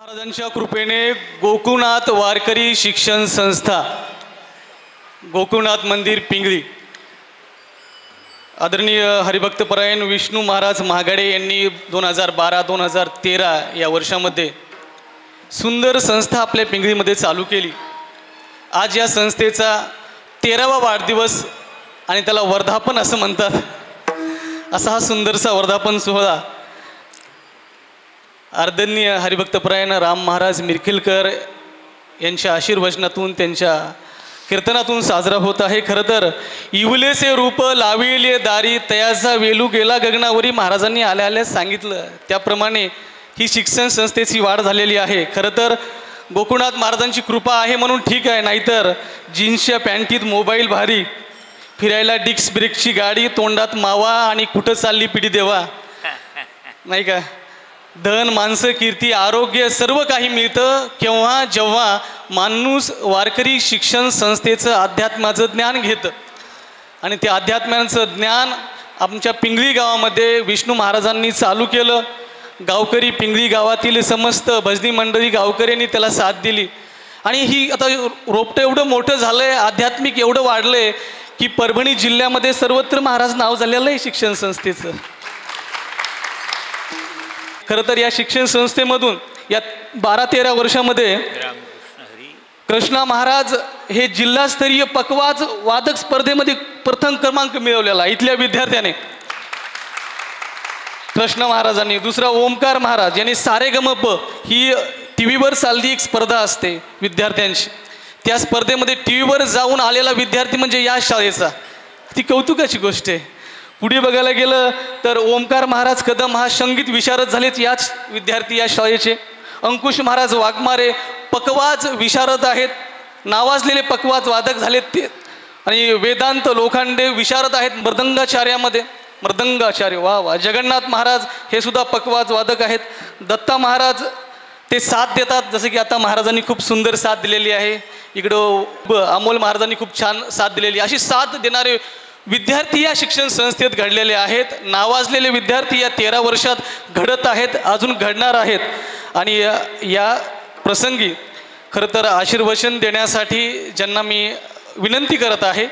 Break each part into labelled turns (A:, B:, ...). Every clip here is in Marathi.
A: महाराजांच्या कृपेने गोकुळनाथ वारकरी शिक्षण संस्था गोकुळनाथ मंदिर पिंगळी आदरणीय हरिभक्तपरायण विष्णू महाराज महागाडे यांनी 2012-2013 या वर्षामध्ये सुंदर संस्था आपल्या पिंगळीमध्ये चालू केली। आज या संस्थेचा 13वा वाढदिवस आणि त्याला वर्धापन असं म्हणतात। असा हा सुंदरसा वर्धापन सोहळा आदरणीय हरिभक्तपरायण राम महाराज मिरखिलकर यांच्या आशीर्वचनातून त्यांच्या कीर्तनातून साजरा होत आहे। खरं तर इवलेसे रूप लाविले दारी तयाचा वेलू गेला गगनावरी महाराजांनी आल्या आल्या सांगितलं त्याप्रमाणे ही शिक्षण संस्थेची वाढ झालेली आहे। खरं तर गोकुळनाथ महाराजांची कृपा आहे म्हणून ठीक आहे, नाहीतर जीन्सच्या पॅन्टीत मोबाईल भारी, फिरायला डिस्क ब्रेकची गाडी, तोंडात मावा आणि कुठं चालली पिढी देवा, नाही का? धन माणसं कीर्ती आरोग्य सर्व काही मिळतं केव्हा जेव्हा माणूस वारकरी शिक्षण संस्थेचं अध्यात्माचं ज्ञान घेतं। आणि ते अध्यात्माचं ज्ञान आमच्या पिंगळी गावामध्ये विष्णू महाराजांनी चालू केलं। गावकरी पिंगळी गावातील समस्त भजनी मंडळी गावकऱ्यांनी त्याला साथ दिली आणि ही आता रोपटं एवढं मोठं झालं आहे, आध्यात्मिक एवढं वाढलं आहे की परभणी जिल्ह्यामध्ये सर्वत्र महाराज नाव झालेलं आहे शिक्षण संस्थेचं। खरं तर या शिक्षण संस्थेमधून या 12-13 वर्षामध्ये कृष्णा महाराज हे जिल्हास्तरीय पखवाज वादक स्पर्धेमध्ये प्रथम क्रमांक मिळवलेला इथल्या विद्यार्थ्याने कृष्णा महाराजांनी। दुसरा ओमकार महाराज यांनी सारेगमप ही टीव्हीवर चालती एक स्पर्धा असते विद्यार्थ्यांची, त्या स्पर्धेमध्ये टीव्हीवर जाऊन आलेला विद्यार्थी म्हणजे या शाळेचा, ती कौतुकाची गोष्ट आहे। पुढे बघायला गेलं तर ओमकार महाराज कदम हा संगीत विशारद झालेत याच विद्यार्थी या शाळेचे। अंकुश महाराज वाघमारे पखवाज विशारद आहेत, नावाजलेले पखवाज वादक झालेत ते। आणि वेदांत लोखंडे विशारद आहेत मृदंगाचार्यामध्ये, मृदंगाचार्य वा वा। जगन्नाथ महाराज हे सुद्धा पखवाज वादक आहेत। दत्ता महाराज ते साथ देतात, जसं की आता महाराजांनी खूप सुंदर साथ दिलेली आहे। इकडं अमोल महाराजांनी खूप छान साथ दिलेली, अशी साथ देणारे विद्यार्थी या शिक्षण संस्थेत घडलेले आहेत। नावाजलेले विद्यार्थी या 13 वर्षात घडत आहेत, अजून घडणार आहेत। आणि या प्रसंगी खरं तर आशीर्वचन देण्यासाठी ज्यांना मी विनंती करत आहे,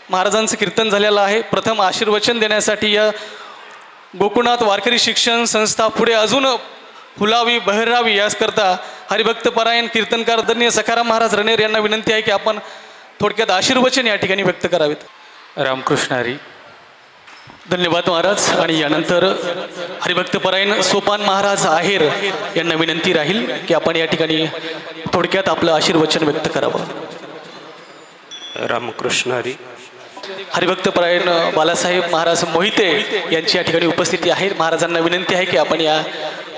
A: महाराजांचं कीर्तन झालेलं आहे, प्रथम आशीर्वचन देण्यासाठी या गोकुळनाथ वारकरी शिक्षण संस्था पुढे अजून फुलावी बहरावी याकरता हरिभक्तपरायण कीर्तनकार आदरणीय सखाराम महाराज रणेर यांना विनंती आहे की आपण थोडक्यात आशीर्वचन या ठिकाणी व्यक्त करावेत।
B: रामकृष्ण हरी।
A: धन्यवाद महाराज। आणि यानंतर हरिभक्तपरायण सोपान महाराज आहेर यांना विनंती राहील की आपण या ठिकाणी थोडक्यात आपलं आशीर्वचन व्यक्त करावं।
B: रामकृष्ण हरी।
A: हरिभक्तपरायण बालासाहेब महाराज मोहिते यांची या ठिकाणी उपस्थिती आहे। महाराजांना विनंती आहे की आपण या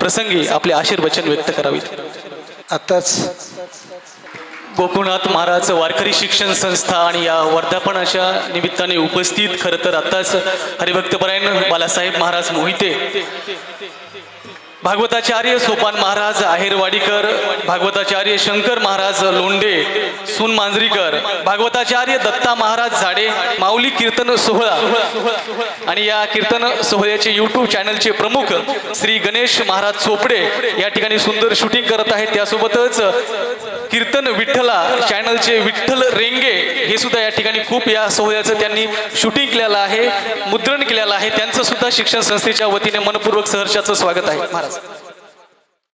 A: प्रसंगी आपले आशीर्वचन व्यक्त करावेत।
C: आताच
A: गोकुळनाथ महाराज वारकरी शिक्षण संस्था आणि या वर्धापनाच्या निमित्ताने उपस्थित खरं तर आत्ताच हरिभक्तपरायण बालासाहेब महाराज मोहिते, भागवताचार्य सोपान महाराज आहेरवाडीकर, भागवताचार्य शंकर महाराज लोंढे सून मांजरीकर, भागवताचार्य दत्ता महाराज झाडे माऊली कीर्तन सोहळा आणि या कीर्तन सोहळ्याचे यूट्यूब चॅनलचे प्रमुख श्री गणेश महाराज चोपडे या ठिकाणी सुंदर शूटिंग करत आहेत। त्यासोबतच कीर्तन विठ्ठला चॅनलचे विठ्ठल रेंगे हे सुद्धा या ठिकाणी खूप या सोहळ्याचं त्यांनी शूटिंग केलेलं आहे, मुद्रण केलेलं आहे। त्यांचं सुद्धा शिक्षण संस्थेच्या वतीने मनपूर्वक सहर्षाचं स्वागत आहे। महाराज